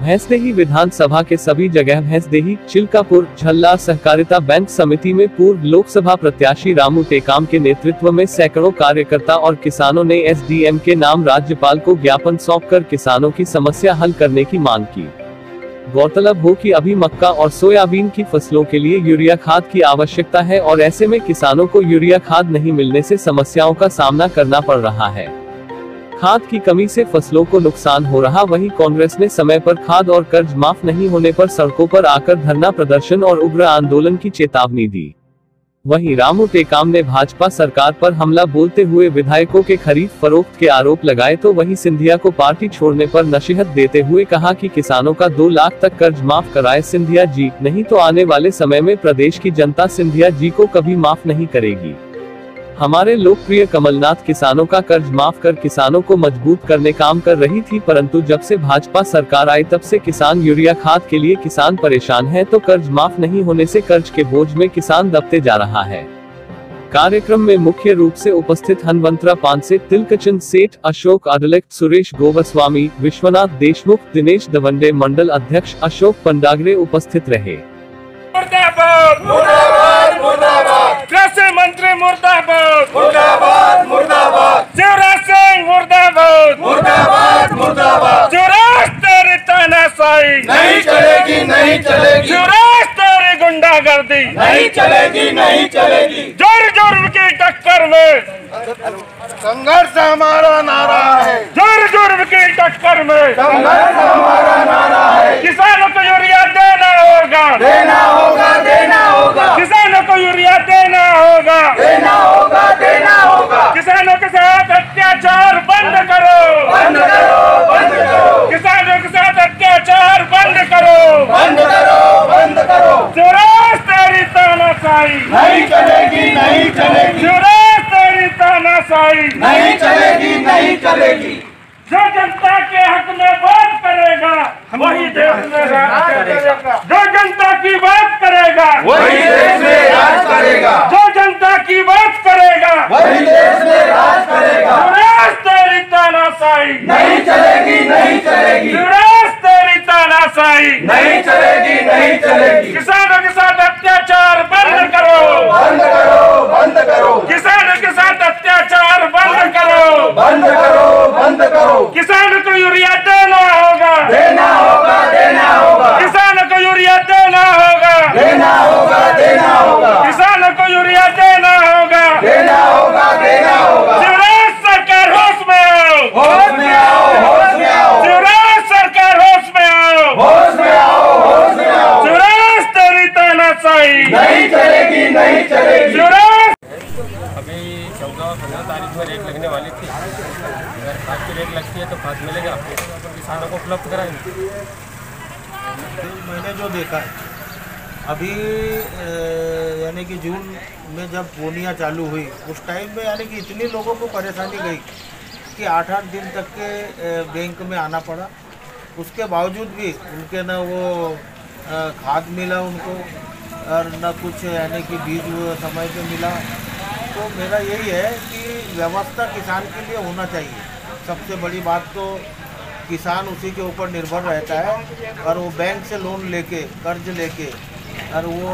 भैंसदेही विधानसभा के सभी जगह भैंसदेही, चिल्कापुर, झल्ला सहकारिता बैंक समिति में पूर्व लोकसभा प्रत्याशी रामू टेकाम के नेतृत्व में सैकड़ों कार्यकर्ता और किसानों ने एसडीएम के नाम राज्यपाल को ज्ञापन सौंपकर किसानों की समस्या हल करने की मांग की। गौरतलब हो कि अभी मक्का और सोयाबीन की फसलों के लिए यूरिया खाद की आवश्यकता है और ऐसे में किसानों को यूरिया खाद नहीं मिलने से समस्याओं का सामना करना पड़ रहा है। खाद की कमी से फसलों को नुकसान हो रहा। वहीं कांग्रेस ने समय पर खाद और कर्ज माफ नहीं होने पर सड़कों पर आकर धरना प्रदर्शन और उग्र आंदोलन की चेतावनी दी। वहीं रामू टेकाम ने भाजपा सरकार पर हमला बोलते हुए विधायकों के खरीद फरोख्त के आरोप लगाए, तो वहीं सिंधिया को पार्टी छोड़ने पर नसीहत देते हुए कहा कि किसानों का 2 लाख तक कर्ज माफ कराए सिंधिया जी, नहीं तो आने वाले समय में प्रदेश की जनता सिंधिया जी को कभी माफ नहीं करेगी। हमारे लोकप्रिय कमलनाथ किसानों का कर्ज माफ कर किसानों को मजबूत करने काम कर रही थी, परंतु जब से भाजपा सरकार आई तब से किसान यूरिया खाद के लिए किसान परेशान है, तो कर्ज माफ नहीं होने से कर्ज के बोझ में किसान दबते जा रहा है। कार्यक्रम में मुख्य रूप से उपस्थित हनवंतरा पानसे, तिलकचंद सेठ, अशोक अडलेक, सुरेश गोस्वामी, विश्वनाथ देशमुख, दिनेश दवंडे, मंडल अध्यक्ष अशोक पंडागरे उपस्थित रहे। मुर्दाबाद मुर्दाबाद मुर्दाबाद, कृषि मंत्री मुर्दाबाद मुर्दाबाद मुर्दाबाद, शिवराज सिंह मुर्दाबाद मुर्दाबाद मुर्दाबाद, शिवराज तेरी तानाशाही नहीं चलेगी नहीं चलेगी, शिवराज तेरी गुंडागर्दी नहीं चलेगी नहीं चलेगी, जोर जोर की टक्कर में संघर्ष हमारा नारा है, जोर जोर की टक्कर में संघर्ष हमारा नारा है। किसानों को यूरिया देना होगा देना होगा देना होगा, किसानों को यूरिया देना होगा देना होगा देना होगा, किसानों के साथ अत्याचार बंद करो बंद करो बंद करो, किसानों के साथ अत्याचार बंद करो बंद करो बंद करो, शिवराज तेरी तानाशाही नहीं चलेगी नहीं चलेगी, शिवराज तेरी तानाशाही नहीं चलेगी नहीं चलेगी, जो जनता के हक में बात करेगा वही देश में राज करेगा, जो जनता की बात करेगा वही देश में राज करेगा, जो जनता की बात करेगा वही देश में राज करेगा, शिवराज तेरी तानाशाही नहीं चलेगी नहीं चलेगी, शिवराज तेरी तानाशाही नहीं चलेगी नहीं चलेगी, किसानों के साथ अत्याचार बंद करो बंद करो बंद करो, किसानों के साथ अत्याचार बंद करो बंद करो बंद करो, किसानों को यूरिया देना होगा देना होगा देना होगा, किसानों को यूरिया देना होगा देना होगा देना होगा, किसानों को यूरिया देना होगा देना होगा देना होगा, शिवराज सरकार होश में आओ होश में आओ होश में आओ, शिवराज सरकार होश में आओ होश में आओ होश में आओ, शिवराज तेरी तानाशाही नहीं चलेगी नहीं चलेगी, शिवराज। अभी 14-15 तारीख में रेट लगने वाली थी, अगर खाद की रेट लगती है तो खाद मिलेगा, किसानों को उपलब्ध कराएंगे। मैंने जो देखा है अभी यानी कि जून में जब बोनियाँ चालू हुई उस टाइम में यानी कि इतनी लोगों को परेशानी गई कि 8-8 दिन तक के बैंक में आना पड़ा, उसके बावजूद भी उनके न वो खाद मिला उनको और न कुछ यानी कि बीज समय पे मिला। तो मेरा यही है कि व्यवस्था किसान के लिए होना चाहिए। सबसे बड़ी बात तो किसान उसी के ऊपर निर्भर रहता है और वो बैंक से लोन लेके कर्ज लेके और वो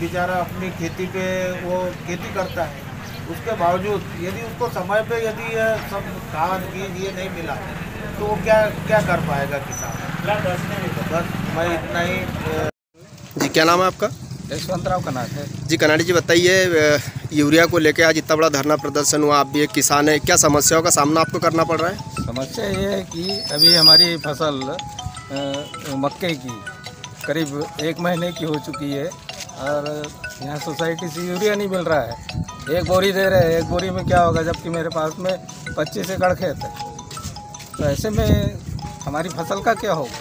बेचारा अपनी खेती पे वो खेती करता है, उसके बावजूद यदि उसको समय पे यदि सब खाद बीज ये नहीं मिला तो वो क्या क्या कर पाएगा किसान। बस मैं इतना ही। जी क्या नाम है आपका? यशवंतराव कनाट है जी। कनाटी जी बताइए, यूरिया को लेकर आज इतना बड़ा धरना प्रदर्शन हुआ, आप भी एक किसान है, क्या समस्याओं का सामना आपको करना पड़ रहा है? समस्या ये है कि अभी हमारी फसल मक्के की करीब 1 महीने की हो चुकी है और यहाँ सोसाइटी से यूरिया नहीं मिल रहा है। 1 बोरी दे रहे हैं, 1 बोरी में क्या होगा, जबकि मेरे पास में 25 एकड़ खेत है। तो ऐसे में हमारी फसल का क्या होगा।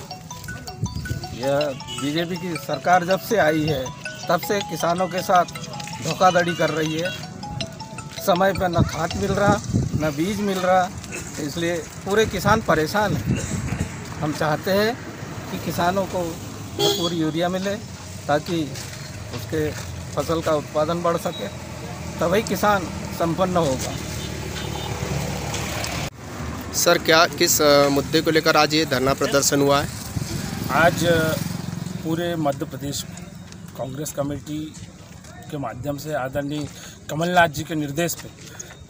यह बीजेपी की सरकार जब से आई है तब से किसानों के साथ धोखाधड़ी कर रही है। समय पर न खाद मिल रहा न बीज मिल रहा, इसलिए पूरे किसान परेशान हैं। हम चाहते हैं कि किसानों को भरपूर यूरिया मिले ताकि उसके फसल का उत्पादन बढ़ सके, तभी किसान संपन्न होगा। सर क्या किस मुद्दे को लेकर आज ये धरना प्रदर्शन हुआ है? आज पूरे मध्य प्रदेश में कांग्रेस कमेटी के माध्यम से आदरणीय कमलनाथ जी के निर्देश पे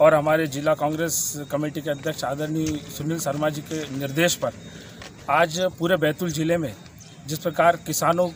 और हमारे जिला कांग्रेस कमेटी के अध्यक्ष आदरणीय सुनील शर्मा जी के निर्देश पर आज पूरे बैतूल जिले में जिस प्रकार किसानों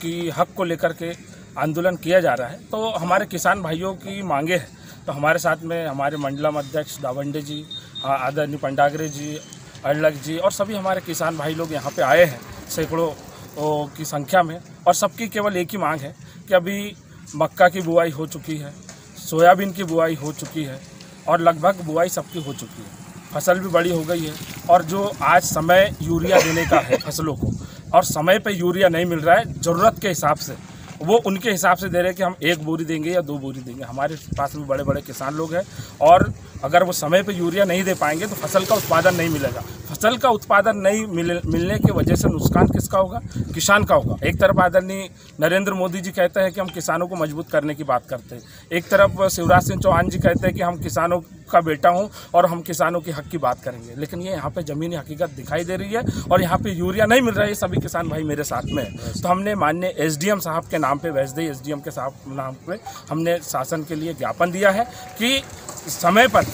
की हक को लेकर के आंदोलन किया जा रहा है, तो हमारे किसान भाइयों की मांगे हैं। तो हमारे साथ में हमारे मंडलम अध्यक्ष दावंडे जी, आदरणीय पंडागरे जी, अड़लक जी और सभी हमारे किसान भाई लोग यहाँ पे आए हैं सैकड़ों की संख्या में। और सबकी केवल एक ही मांग है कि अभी मक्का की बुआई हो चुकी है, सोयाबीन की बुआई हो चुकी है और लगभग बुआई सबकी हो चुकी है, फसल भी बड़ी हो गई है। और जो आज समय यूरिया देने का है फसलों को और समय पे यूरिया नहीं मिल रहा है ज़रूरत के हिसाब से, वो उनके हिसाब से दे रहे हैं कि हम 1 बोरी देंगे या 2 बोरी देंगे। हमारे पास में बड़े बड़े किसान लोग हैं और अगर वो समय पे यूरिया नहीं दे पाएंगे तो फसल का उत्पादन नहीं मिलेगा। फसल का उत्पादन नहीं मिलने की वजह से नुकसान किसका होगा? किसान का होगा। एक तरफ आदरणीय नरेंद्र मोदी जी कहते हैं कि हम किसानों को मजबूत करने की बात करते हैं, एक तरफ शिवराज सिंह चौहान जी कहते हैं कि हम किसानों का बेटा हूं और हम किसानों की हक की बात करेंगे। लेकिन ये यहाँ पे ज़मीनी हकीकत दिखाई दे रही है और यहाँ पे यूरिया नहीं मिल रहा है। ये सभी किसान भाई मेरे साथ में है। तो हमने माननीय SDM साहब के नाम पे, वैसदेही SDM के साहब नाम पे हमने शासन के लिए ज्ञापन दिया है कि समय पर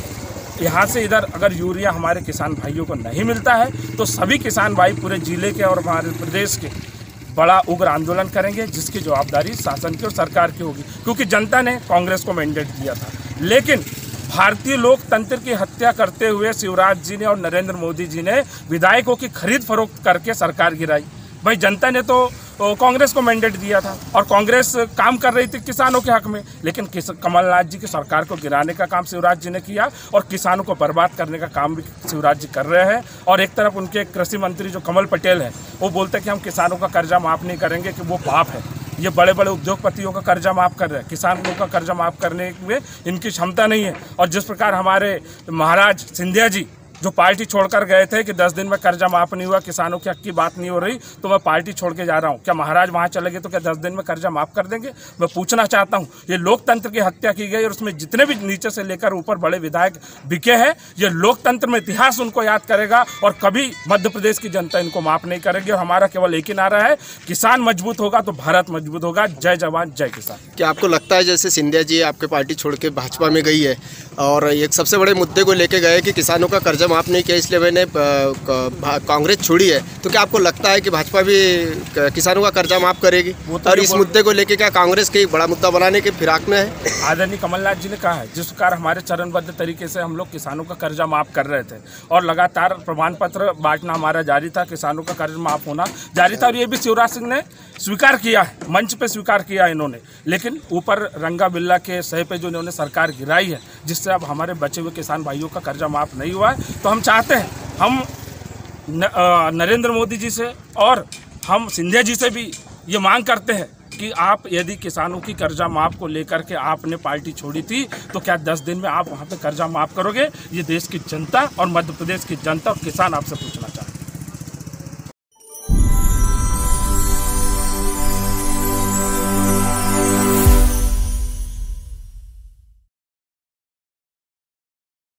यहाँ से इधर अगर यूरिया हमारे किसान भाइयों को नहीं मिलता है तो सभी किसान भाई पूरे जिले के और हमारे प्रदेश के बड़ा उग्र आंदोलन करेंगे, जिसकी जवाबदारी शासन की और सरकार की होगी। क्योंकि जनता ने कांग्रेस को मैंडेट दिया था, लेकिन भारतीय लोकतंत्र की हत्या करते हुए शिवराज जी ने और नरेंद्र मोदी जी ने विधायकों की खरीद फरोख्त करके सरकार गिराई। भाई जनता ने तो कांग्रेस को मैंडेट दिया था और कांग्रेस काम कर रही थी किसानों के हक में, लेकिन कमलनाथ जी की सरकार को गिराने का काम शिवराज जी ने किया और किसानों को बर्बाद करने का काम भी शिवराज जी कर रहे हैं। और एक तरफ उनके कृषि मंत्री जो कमल पटेल हैं, वो बोलते हैं कि हम किसानों का कर्जा माफ़ नहीं करेंगे, कि वो पाप है। ये बड़े बड़े उद्योगपतियों का कर्जा माफ़ कर रहे हैं, किसानों का कर्जा माफ़ करने में इनकी क्षमता नहीं है। और जिस प्रकार हमारे महाराज सिंधिया जी जो पार्टी छोड़कर गए थे कि 10 दिन में कर्जा माफ़ नहीं हुआ, किसानों की हक की बात नहीं हो रही, तो मैं पार्टी छोड़ के जा रहा हूं। क्या महाराज वहां चले गए तो क्या 10 दिन में कर्जा माफ़ कर देंगे? मैं पूछना चाहता हूं। ये लोकतंत्र की हत्या की गई और उसमें जितने भी नीचे से लेकर ऊपर बड़े विधायक बिके हैं, ये लोकतंत्र में इतिहास उनको याद करेगा और कभी मध्य प्रदेश की जनता इनको माफ़ नहीं करेगी। और हमारा केवल एक ही नारा है, किसान मजबूत होगा तो भारत मजबूत होगा। जय जवान जय किसान। क्या आपको लगता है जैसे सिंधिया जी आपके पार्टी छोड़ के भाजपा में गई है और एक सबसे बड़े मुद्दे को लेके गए कि किसानों का कर्जा माफ़ नहीं किया इसलिए मैंने कांग्रेस छोड़ी है, तो क्या आपको लगता है कि भाजपा भी किसानों का कर्जा माफ़ करेगी? और इस मुद्दे को लेके क्या कांग्रेस के बड़ा मुद्दा बनाने के फिराक में है? आदरणीय कमलनाथ जी ने कहा है, जिस प्रकार हमारे चरणबद्ध तरीके से हम लोग किसानों का कर्जा माफ़ कर रहे थे और लगातार प्रमाण पत्र बांटना हमारा जारी था, किसानों का कर्ज माफ़ होना जारी था। और ये भी शिवराज सिंह ने स्वीकार किया है, मंच पे स्वीकार किया है इन्होंने। लेकिन ऊपर रंगा बिल्ला के सह पे जो इन्होंने सरकार गिराई है, जिससे अब हमारे बचे हुए किसान भाइयों का कर्जा माफ़ नहीं हुआ है। तो हम चाहते हैं, हम नरेंद्र मोदी जी से और हम सिंधिया जी से भी ये मांग करते हैं कि आप यदि किसानों की कर्जा माफ़ को लेकर के आपने पार्टी छोड़ी थी, तो क्या 10 दिन में आप वहाँ पे कर्जा माफ़ करोगे? ये देश की जनता और मध्य प्रदेश की जनता और किसान आपसे पूछना चाहते हैं।